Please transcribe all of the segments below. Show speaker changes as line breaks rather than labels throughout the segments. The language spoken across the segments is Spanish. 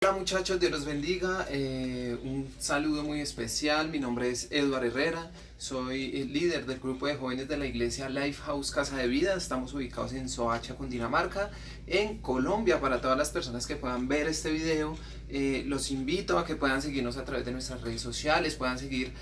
Hola muchachos, Dios los bendiga. Un saludo muy especial. Mi nombre es Eduardo Herrera. Soy el líder del grupo de jóvenes de la iglesia Lifehouse Casa de Vida. Estamos ubicados en Soacha, Cundinamarca, en Colombia. Para todas las personas que puedan ver este video, los invito a que puedan seguirnos a través de nuestras redes sociales, puedan seguir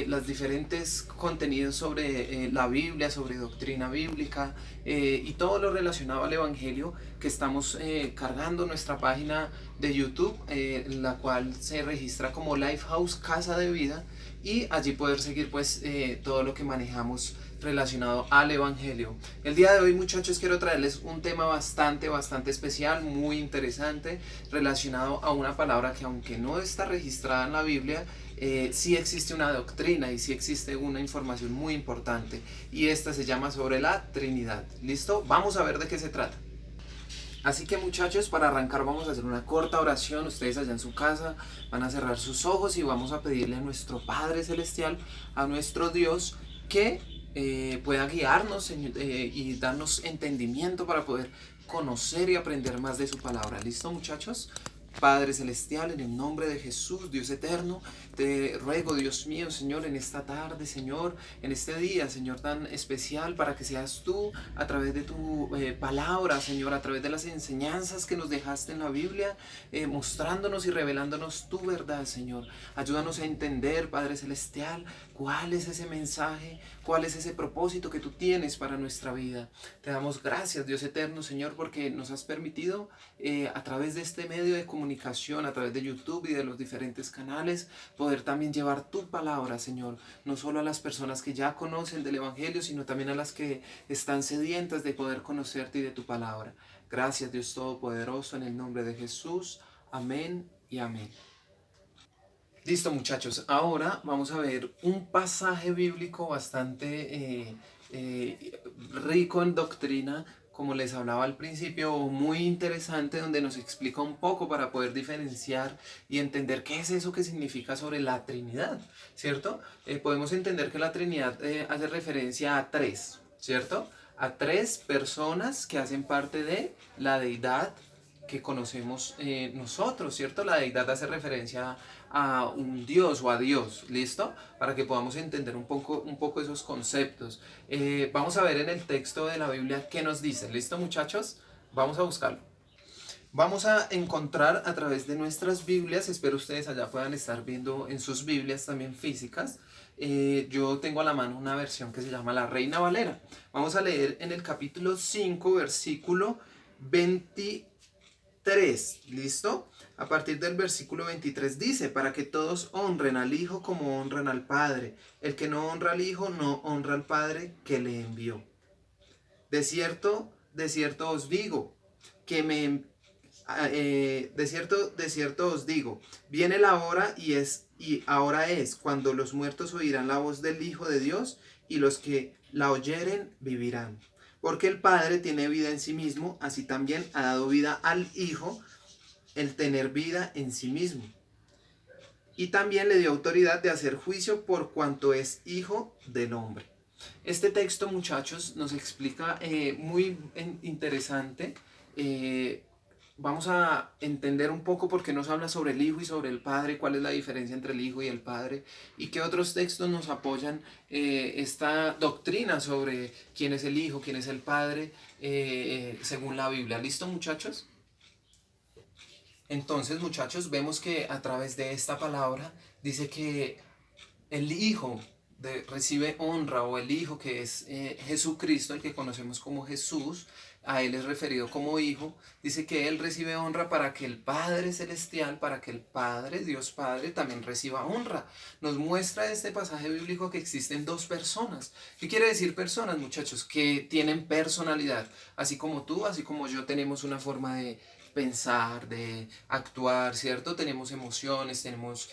los diferentes contenidos sobre la Biblia, sobre doctrina bíblica y todo lo relacionado al Evangelio que estamos cargando nuestra página de YouTube, la cual se registra como Lifehouse Casa de Vida, y allí poder seguir pues todo lo que manejamos relacionado al Evangelio. El día de hoy, muchachos, quiero traerles un tema bastante especial, muy interesante, relacionado a una palabra que, aunque no está registrada en la Biblia, sí existe una doctrina y sí existe una información muy importante, y esta se llama sobre la Trinidad. ¿Listo? Vamos a ver de qué se trata. Así que, muchachos, para arrancar vamos a hacer una corta oración. Ustedes allá en su casa van a cerrar sus ojos y vamos a pedirle a nuestro Padre Celestial, a nuestro Dios, que pueda guiarnos y darnos entendimiento para poder conocer y aprender más de su palabra. ¿Listo, muchachos? Padre Celestial, en el nombre de Jesús, Dios eterno, te ruego, Dios mío, Señor, en esta tarde, Señor, en este día, Señor, tan especial, para que seas tú, a través de tu palabra, Señor, a través de las enseñanzas que nos dejaste en la Biblia, mostrándonos y revelándonos tu verdad, Señor. Ayúdanos a entender, Padre Celestial, cuál es ese mensaje, cuál es ese propósito que tú tienes para nuestra vida. Te damos gracias, Dios eterno, Señor, porque nos has permitido a través de este medio de comunicación, a través de YouTube y de los diferentes canales, poder también llevar tu palabra, Señor, no solo a las personas que ya conocen del Evangelio, sino también a las que están sedientas de poder conocerte y de tu palabra. Gracias, Dios Todopoderoso, en el nombre de Jesús. Amén y amén. Listo, muchachos, ahora vamos a ver un pasaje bíblico bastante rico en doctrina, como les hablaba al principio, muy interesante, donde nos explica un poco para poder diferenciar y entender qué es eso que significa sobre la Trinidad, ¿cierto? Podemos entender que la Trinidad hace referencia a tres, ¿cierto? A tres personas que hacen parte de la deidad que conocemos nosotros, ¿cierto? La deidad hace referencia a un Dios o a Dios, ¿listo? Para que podamos entender un poco esos conceptos. Vamos a ver en el texto de la Biblia qué nos dice, ¿listo, muchachos? Vamos a buscarlo. Vamos a encontrar a través de nuestras Biblias, espero ustedes allá puedan estar viendo en sus Biblias también físicas. Yo tengo a la mano una versión que se llama la Reina Valera. Vamos a leer en el capítulo 5, versículo 23, ¿listo? A partir del versículo 23 dice: para que todos honren al Hijo como honran al Padre. El que no honra al Hijo no honra al Padre que le envió. De cierto os digo, que me de cierto os digo, viene la hora y ahora es cuando los muertos oirán la voz del Hijo de Dios, y los que la oyeren vivirán. Porque el Padre tiene vida en sí mismo, así también ha dado vida al Hijo, el tener vida en sí mismo. Y también le dio autoridad de hacer juicio por cuanto es Hijo del Hombre. Este texto, muchachos, nos explica muy interesante. Vamos a entender un poco por qué nos habla sobre el Hijo y sobre el Padre, cuál es la diferencia entre el Hijo y el Padre, y qué otros textos nos apoyan esta doctrina sobre quién es el Hijo, quién es el Padre, según la Biblia. ¿Listo, muchachos? Entonces, muchachos, vemos que a través de esta palabra dice que el Hijo recibe honra, o el Hijo, que es Jesucristo, el que conocemos como Jesús, a Él es referido como Hijo. Dice que Él recibe honra para que el Padre Celestial, para que el Padre, Dios Padre, también reciba honra. Nos muestra este pasaje bíblico que existen dos personas. ¿Qué quiere decir personas, muchachos? Que tienen personalidad. Así como tú, así como yo, tenemos una forma de pensar, de actuar, ¿cierto? Tenemos emociones, tenemos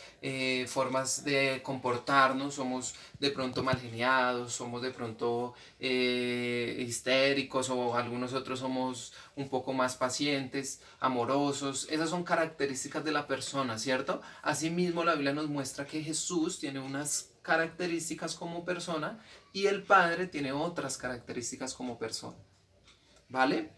formas de comportarnos, somos de pronto mal geniados, somos de pronto histéricos, o algunos otros somos un poco más pacientes, amorosos. Esas son características de la persona, ¿cierto? Asimismo, la Biblia nos muestra que Jesús tiene unas características como persona y el Padre tiene otras características como persona, ¿vale?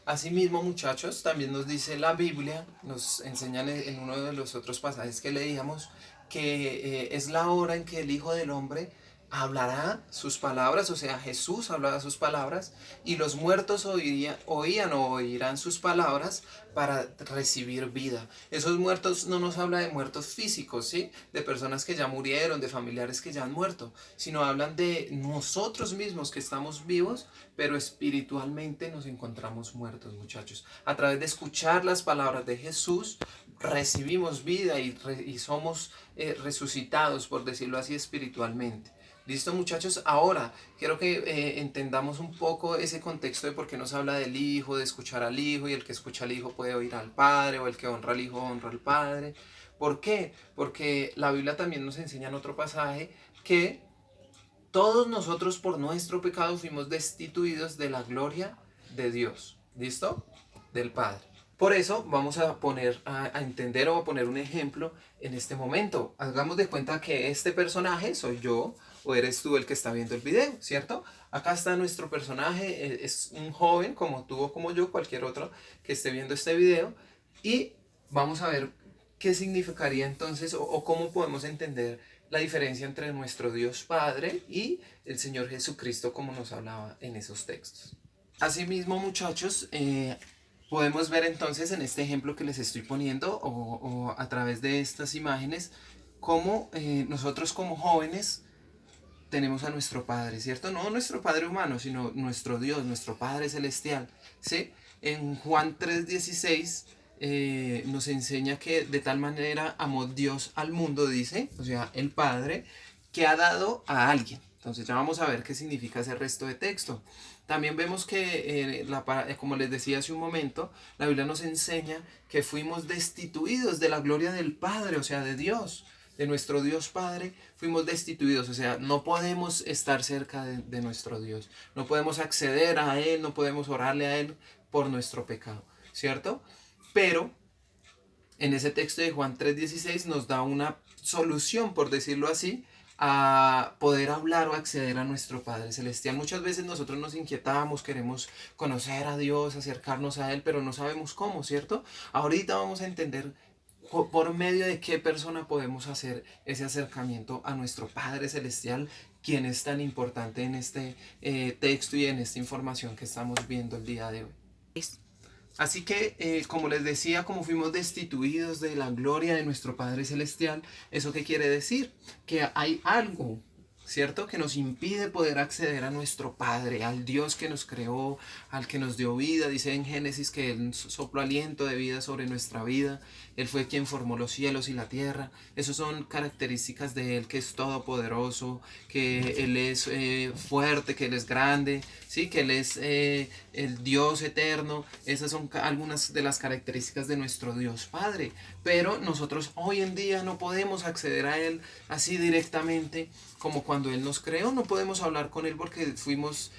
Asimismo, muchachos, también nos dice la Biblia, nos enseñan en uno de los otros pasajes que leíamos, que es la hora en que el Hijo del Hombre hablará sus palabras, o sea, Jesús hablará sus palabras, y los muertos oían o oirán sus palabras para recibir vida. Esos muertos no nos habla de muertos físicos, ¿sí? De personas que ya murieron, de familiares que ya han muerto, sino hablan de nosotros mismos que estamos vivos, pero espiritualmente nos encontramos muertos, muchachos. A través de escuchar las palabras de Jesús, recibimos vida y somos resucitados, por decirlo así, espiritualmente. Listo, muchachos. Ahora quiero que entendamos un poco ese contexto de por qué nos habla del Hijo, de escuchar al Hijo, y el que escucha al Hijo puede oír al Padre, o el que honra al Hijo honra al Padre. ¿Por qué? Porque la Biblia también nos enseña en otro pasaje que todos nosotros por nuestro pecado fuimos destituidos de la gloria de Dios. ¿Listo? Del Padre. Por eso vamos a poner a entender o a poner un ejemplo en este momento. Hagamos de cuenta que este personaje soy yo o eres tú el que está viendo el video, ¿cierto? Acá está nuestro personaje, es un joven como tú o como yo, cualquier otro que esté viendo este video, y vamos a ver qué significaría entonces o cómo podemos entender la diferencia entre nuestro Dios Padre y el Señor Jesucristo como nos hablaba en esos textos. Asimismo, muchachos, podemos ver entonces en este ejemplo que les estoy poniendo o a través de estas imágenes cómo nosotros como jóvenes tenemos a nuestro Padre, ¿cierto? No nuestro Padre humano, sino nuestro Dios, nuestro Padre celestial, ¿sí? En Juan 3:16 nos enseña que de tal manera amó Dios al mundo, dice, o sea, el Padre, que ha dado a alguien. Entonces ya vamos a ver qué significa ese resto de texto. También vemos que, como les decía hace un momento, la Biblia nos enseña que fuimos destituidos de la gloria del Padre, o sea, de Dios, de nuestro Dios Padre, fuimos destituidos, o sea, no podemos estar cerca de nuestro Dios, no podemos acceder a Él, no podemos orarle a Él por nuestro pecado, ¿cierto? Pero en ese texto de Juan 3:16 nos da una solución, por decirlo así, a poder hablar o acceder a nuestro Padre Celestial. Muchas veces nosotros nos inquietamos, queremos conocer a Dios, acercarnos a Él, pero no sabemos cómo, ¿cierto? Ahorita vamos a entender por medio de qué persona podemos hacer ese acercamiento a nuestro Padre Celestial, quien es tan importante en este texto y en esta información que estamos viendo el día de hoy. Así que, como les decía, como fuimos destituidos de la gloria de nuestro Padre Celestial, ¿eso qué quiere decir? Que hay algo, ¿cierto? Que nos impide poder acceder a nuestro Padre, al Dios que nos creó, al que nos dio vida. Dice en Génesis que Él sopló aliento de vida sobre nuestra vida. Él fue quien formó los cielos y la tierra. Esas son características de Él, que es todopoderoso, que Él es fuerte, que Él es grande, ¿sí? Que Él es el Dios eterno. Esas son algunas de las características de nuestro Dios Padre. Pero nosotros hoy en día no podemos acceder a Él así directamente como cuando Él nos creó. No podemos hablar con Él porque fuimos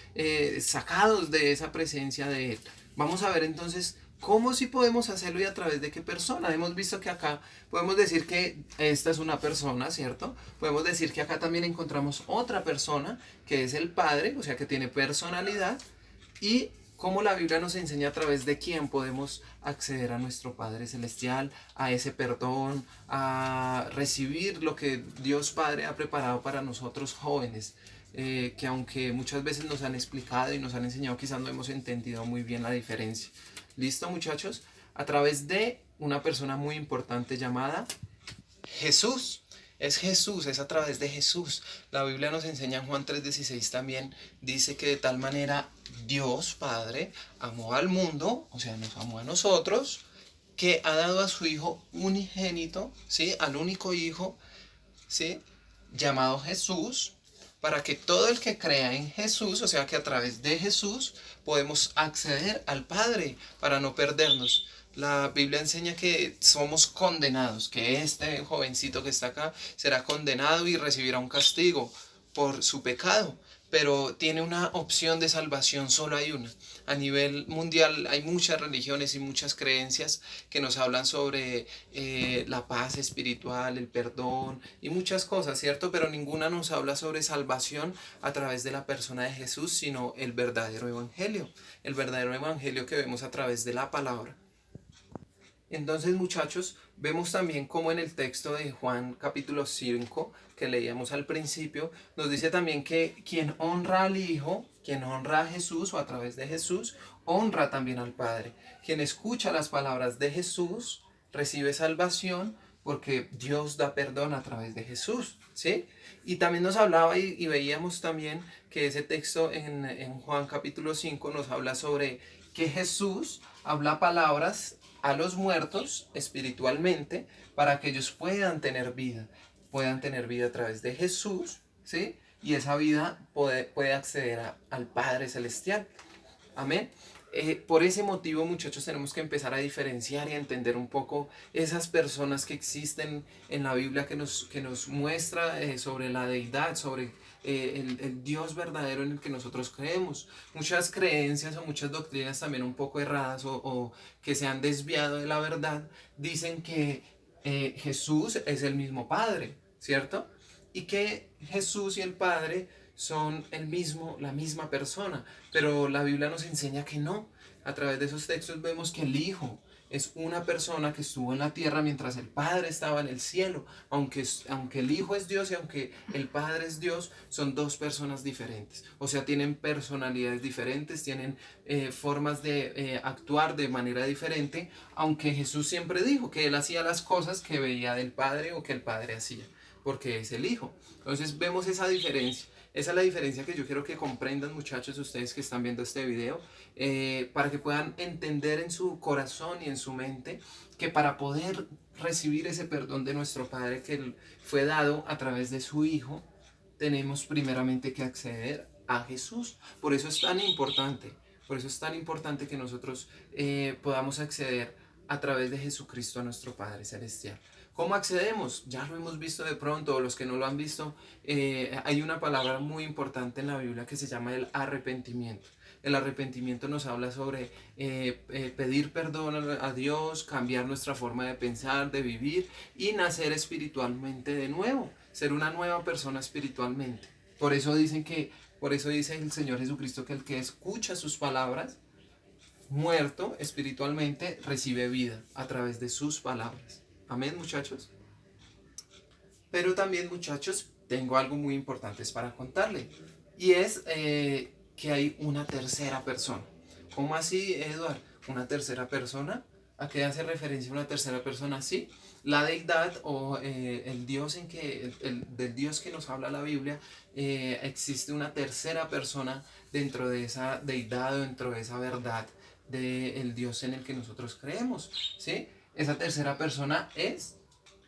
sacados de esa presencia de Él. Vamos a ver entonces cómo sí podemos hacerlo y a través de qué persona. Hemos visto que acá podemos decir que esta es una persona, ¿cierto? Podemos decir que acá también encontramos otra persona que es el Padre, o sea que tiene personalidad, y cómo la Biblia nos enseña a través de quién podemos acceder a nuestro Padre Celestial, a ese perdón, a recibir lo que Dios Padre ha preparado para nosotros jóvenes, que aunque muchas veces nos han explicado y nos han enseñado, quizás no hemos entendido muy bien la diferencia. ¿Listo, muchachos? A través de una persona muy importante llamada Jesús. Es Jesús, es a través de Jesús. La Biblia nos enseña en Juan 3:16 también, dice que de tal manera Dios Padre amó al mundo, o sea, nos amó a nosotros, que ha dado a su Hijo unigénito, ¿sí? Al único Hijo, ¿sí? Llamado Jesús, para que todo el que crea en Jesús, o sea que a través de Jesús podemos acceder al Padre para no perdernos. La Biblia enseña que somos condenados, que este jovencito que está acá será condenado y recibirá un castigo por su pecado, pero tiene una opción de salvación, solo hay una. A nivel mundial hay muchas religiones y muchas creencias que nos hablan sobre la paz espiritual, el perdón y muchas cosas, ¿cierto? Pero ninguna nos habla sobre salvación a través de la persona de Jesús, sino el verdadero evangelio que vemos a través de la palabra. Entonces, muchachos, vemos también como en el texto de Juan capítulo 5 que leíamos al principio, nos dice también que quien honra al Hijo, quien honra a Jesús o a través de Jesús, honra también al Padre. Quien escucha las palabras de Jesús recibe salvación porque Dios da perdón a través de Jesús, ¿sí? Y también nos hablaba y veíamos también que ese texto en Juan capítulo 5 nos habla sobre que Jesús habla palabras a los muertos espiritualmente para que ellos puedan tener vida a través de Jesús, ¿sí? Y esa vida puede acceder al Padre Celestial. Amén. Por ese motivo, muchachos, tenemos que empezar a diferenciar y a entender un poco esas personas que existen en la Biblia que nos muestra sobre la deidad, sobre el Dios verdadero en el que nosotros creemos. Muchas creencias o muchas doctrinas también un poco erradas o que se han desviado de la verdad dicen que Jesús es el mismo Padre, ¿cierto? Y que Jesús y el Padre son la misma persona, pero la Biblia nos enseña que no. A través de esos textos vemos que el Hijo es una persona que estuvo en la tierra mientras el Padre estaba en el cielo. Aunque el Hijo es Dios y aunque el Padre es Dios, son dos personas diferentes. O sea, tienen personalidades diferentes, tienen formas de actuar de manera diferente, aunque Jesús siempre dijo que Él hacía las cosas que veía del Padre o que el Padre hacía, porque es el Hijo. Entonces vemos esa diferencia. Esa es la diferencia que yo quiero que comprendan, muchachos, ustedes que están viendo este video, para que puedan entender en su corazón y en su mente que para poder recibir ese perdón de nuestro Padre que fue dado a través de su Hijo, tenemos primeramente que acceder a Jesús. Por eso es tan importante, por eso es tan importante que nosotros podamos acceder a través de Jesucristo a nuestro Padre Celestial. ¿Cómo accedemos? Ya lo hemos visto de pronto, o los que no lo han visto, hay una palabra muy importante en la Biblia que se llama el arrepentimiento. El arrepentimiento nos habla sobre pedir perdón a Dios, cambiar nuestra forma de pensar, de vivir y nacer espiritualmente de nuevo, ser una nueva persona espiritualmente. Por eso dice el Señor Jesucristo que el que escucha sus palabras, muerto espiritualmente, recibe vida a través de sus palabras. Amén, muchachos. Pero también, muchachos, tengo algo muy importante para contarle. Y es que hay una tercera persona. ¿Cómo así, Eduard? ¿Una tercera persona? ¿A qué hace referencia una tercera persona? Sí, la deidad o el Dios del Dios que nos habla la Biblia, existe una tercera persona dentro de esa deidad o dentro de esa verdad del Dios en el que nosotros creemos, ¿sí? Esa tercera persona es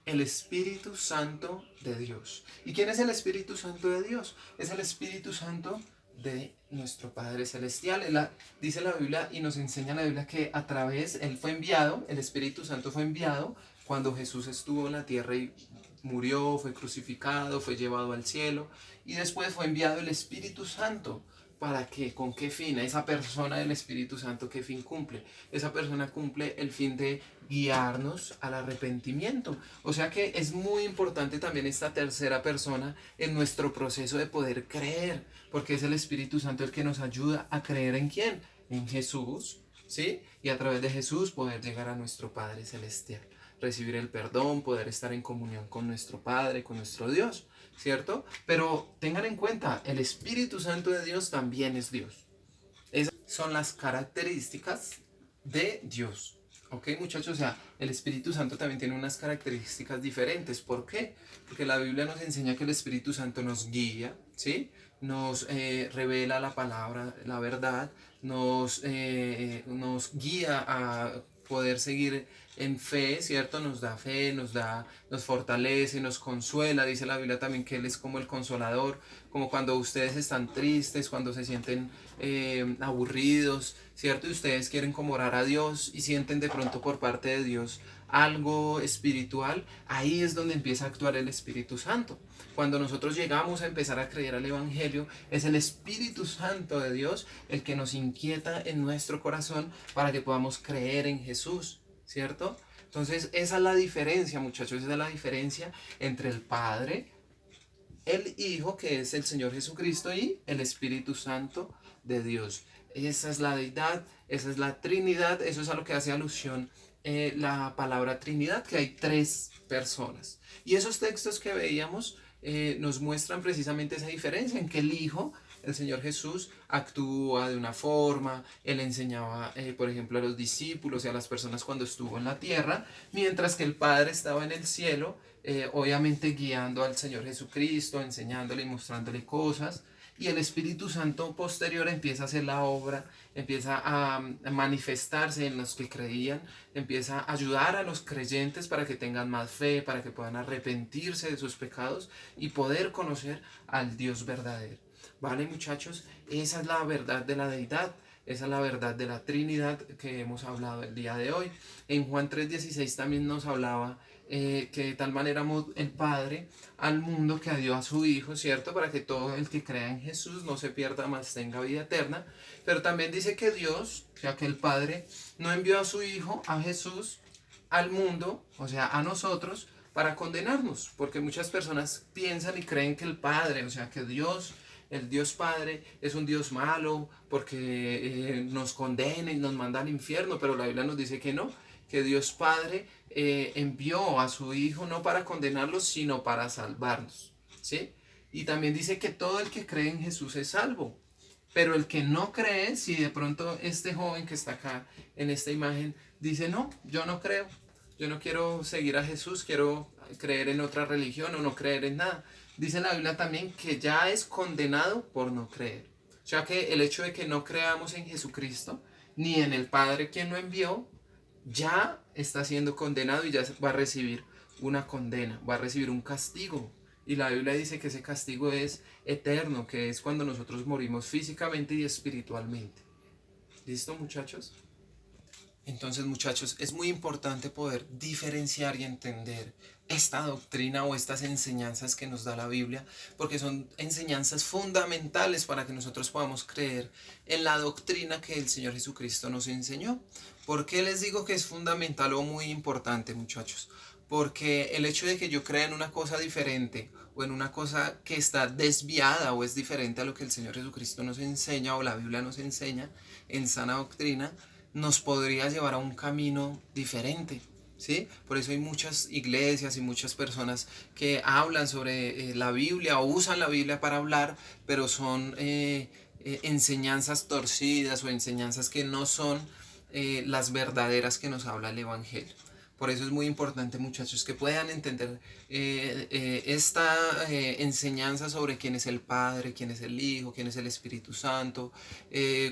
el Espíritu Santo de Dios. ¿Y quién es el Espíritu Santo de Dios? Es el Espíritu Santo de nuestro Padre Celestial. Dice la Biblia y nos enseña la Biblia que a través, Él fue enviado, el Espíritu Santo fue enviado cuando Jesús estuvo en la tierra y murió, fue crucificado, fue llevado al cielo y después fue enviado el Espíritu Santo. ¿Para qué? ¿Con qué fin? Esa persona del Espíritu Santo, ¿qué fin cumple? Esa persona cumple el fin de guiarnos al arrepentimiento. O sea que es muy importante también esta tercera persona en nuestro proceso de poder creer, porque es el Espíritu Santo el que nos ayuda a creer en quién, en Jesús, ¿sí? Y a través de Jesús poder llegar a nuestro Padre Celestial, recibir el perdón, poder estar en comunión con nuestro Padre, con nuestro Dios, ¿cierto? Pero tengan en cuenta, el Espíritu Santo de Dios también es Dios. Esas son las características de Dios. ¿Ok, muchachos? O sea, el Espíritu Santo también tiene unas características diferentes. ¿Por qué? Porque la Biblia nos enseña que el Espíritu Santo nos guía, ¿sí? Nos revela la palabra, la verdad, nos guía a poder seguir en fe, ¿cierto? Nos da fe, nos fortalece, nos consuela. Dice la Biblia también que Él es como el consolador, como cuando ustedes están tristes, cuando se sienten aburridos, ¿cierto? Y ustedes quieren como orar a Dios y sienten de pronto por parte de Dios algo espiritual, ahí es donde empieza a actuar el Espíritu Santo. Cuando nosotros llegamos a empezar a creer al Evangelio, es el Espíritu Santo de Dios el que nos inquieta en nuestro corazón para que podamos creer en Jesús, ¿cierto? Entonces esa es la diferencia, muchachos, esa es la diferencia entre el Padre, el Hijo, que es el Señor Jesucristo, y el Espíritu Santo de Dios. Esa es la deidad, esa es la Trinidad, eso es a lo que hace alusión la palabra Trinidad, que hay tres personas. Y esos textos que veíamos nos muestran precisamente esa diferencia en que el Hijo, el Señor Jesús, actúa de una forma, Él enseñaba, por ejemplo, a los discípulos y a las personas cuando estuvo en la tierra, mientras que el Padre estaba en el cielo, obviamente guiando al Señor Jesucristo, enseñándole y mostrándole cosas. Y el Espíritu Santo posterior empieza a hacer la obra, empieza a manifestarse en los que creían, empieza a ayudar a los creyentes para que tengan más fe, para que puedan arrepentirse de sus pecados y poder conocer al Dios verdadero. ¿Vale, muchachos? Esa es la verdad de la deidad. Esa es la verdad de la Trinidad que hemos hablado el día de hoy. En Juan 3:16 también nos hablaba que de tal manera amó el Padre al mundo que dio a su Hijo, ¿cierto? Para que todo el que crea en Jesús no se pierda, mas tenga vida eterna. Pero también dice que Dios, ya que el Padre no envió a su Hijo, a Jesús, al mundo, o sea, a nosotros, para condenarnos. Porque muchas personas piensan y creen que el Padre, o sea, que Dios, el Dios Padre, es un Dios malo porque nos condena y nos manda al infierno, pero la Biblia nos dice que Dios Padre envió a su Hijo no para condenarlos, sino para salvarnos, ¿sí? Y también dice que todo el que cree en Jesús es salvo, pero el que no cree, si de pronto este joven que está acá en esta imagen dice, no, yo no creo, yo no quiero seguir a Jesús, quiero creer en otra religión o no creer en nada. Dice la Biblia también que ya es condenado por no creer. O sea que el hecho de que no creamos en Jesucristo, ni en el Padre quien lo envió, ya está siendo condenado y ya va a recibir una condena, va a recibir un castigo. Y la Biblia dice que ese castigo es eterno, que es cuando nosotros morimos físicamente y espiritualmente. ¿Listo, muchachos? Entonces, muchachos, es muy importante poder diferenciar y entender esta doctrina o estas enseñanzas que nos da la Biblia, porque son enseñanzas fundamentales para que nosotros podamos creer en la doctrina que el Señor Jesucristo nos enseñó. ¿Por qué les digo que es fundamental o muy importante, muchachos? Porque el hecho de que yo crea en una cosa diferente o en una cosa que está desviada o es diferente a lo que el Señor Jesucristo nos enseña o la Biblia nos enseña en sana doctrina, nos podría llevar a un camino diferente, ¿sí? Por eso hay muchas iglesias y muchas personas que hablan sobre la Biblia o usan la Biblia para hablar, pero son enseñanzas torcidas o enseñanzas que no son las verdaderas que nos habla el Evangelio. Por eso es muy importante, muchachos, que puedan entender esta enseñanza sobre quién es el Padre, quién es el Hijo, quién es el Espíritu Santo,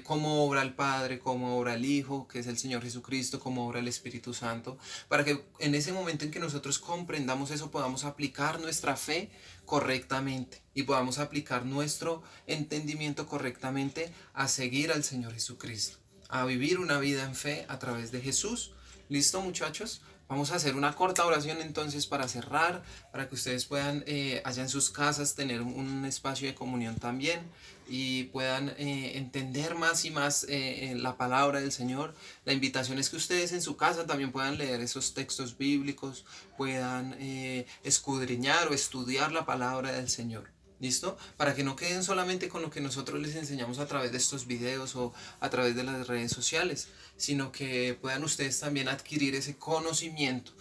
cómo obra el Padre, cómo obra el Hijo, que es el Señor Jesucristo, cómo obra el Espíritu Santo, para que en ese momento en que nosotros comprendamos eso podamos aplicar nuestra fe correctamente y podamos aplicar nuestro entendimiento correctamente a seguir al Señor Jesucristo, a vivir una vida en fe a través de Jesús. ¿Listo, muchachos? Vamos a hacer una corta oración entonces para cerrar, para que ustedes puedan allá en sus casas tener un espacio de comunión también y puedan entender más y más la palabra del Señor. La invitación es que ustedes en su casa también puedan leer esos textos bíblicos, puedan escudriñar o estudiar la palabra del Señor. ¿Listo? Para que no queden solamente con lo que nosotros les enseñamos a través de estos videos o a través de las redes sociales, sino que puedan ustedes también adquirir ese conocimiento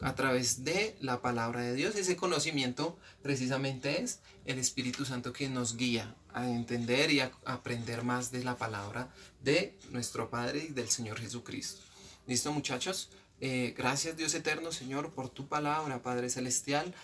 a través de la palabra de Dios. Ese conocimiento precisamente es el Espíritu Santo que nos guía a entender y a aprender más de la palabra de nuestro Padre y del Señor Jesucristo. ¿Listo, muchachos? Gracias Dios eterno, Señor, por tu palabra, Padre Celestial.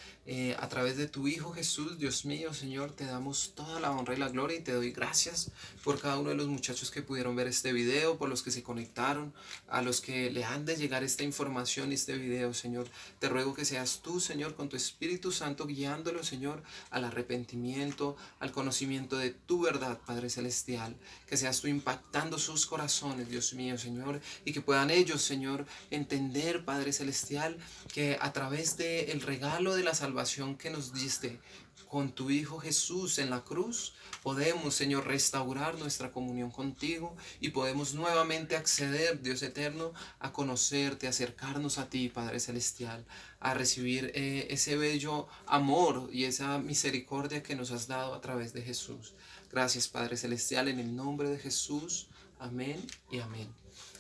A través de tu Hijo Jesús, Dios mío, Señor, te damos toda la honra y la gloria y te doy gracias por cada uno de los muchachos que pudieron ver este video, por los que se conectaron, a los que le han de llegar esta información y este video, Señor. Te ruego que seas tú, Señor, con tu Espíritu Santo guiándolo, Señor, al arrepentimiento, al conocimiento de tu verdad, Padre Celestial. Que seas tú impactando sus corazones, Dios mío, Señor, y que puedan ellos, Señor, entender, Padre Celestial, que a través del regalo de la salvación que nos diste con tu Hijo Jesús en la cruz, podemos, Señor, restaurar nuestra comunión contigo y podemos nuevamente acceder, Dios eterno, a conocerte, a acercarnos a ti, Padre Celestial, a recibir ese bello amor y esa misericordia que nos has dado a través de Jesús. Gracias, Padre Celestial, en el nombre de Jesús. Amén y amén.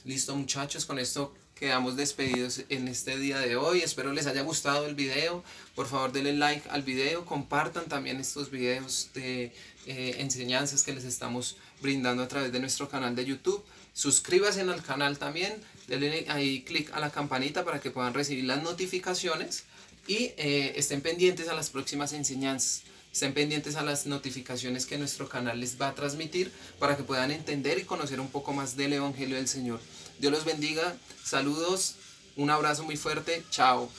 Listo, muchachos, con esto quedamos despedidos en este día de hoy. Espero les haya gustado el video. Por favor, denle like al video. Compartan también estos videos de enseñanzas que les estamos brindando a través de nuestro canal de YouTube. Suscríbanse al canal también. Denle ahí clic a la campanita para que puedan recibir las notificaciones. Y estén pendientes a las próximas enseñanzas. Estén pendientes a las notificaciones que nuestro canal les va a transmitir para que puedan entender y conocer un poco más del Evangelio del Señor. Dios los bendiga. Saludos. Un abrazo muy fuerte. Chao.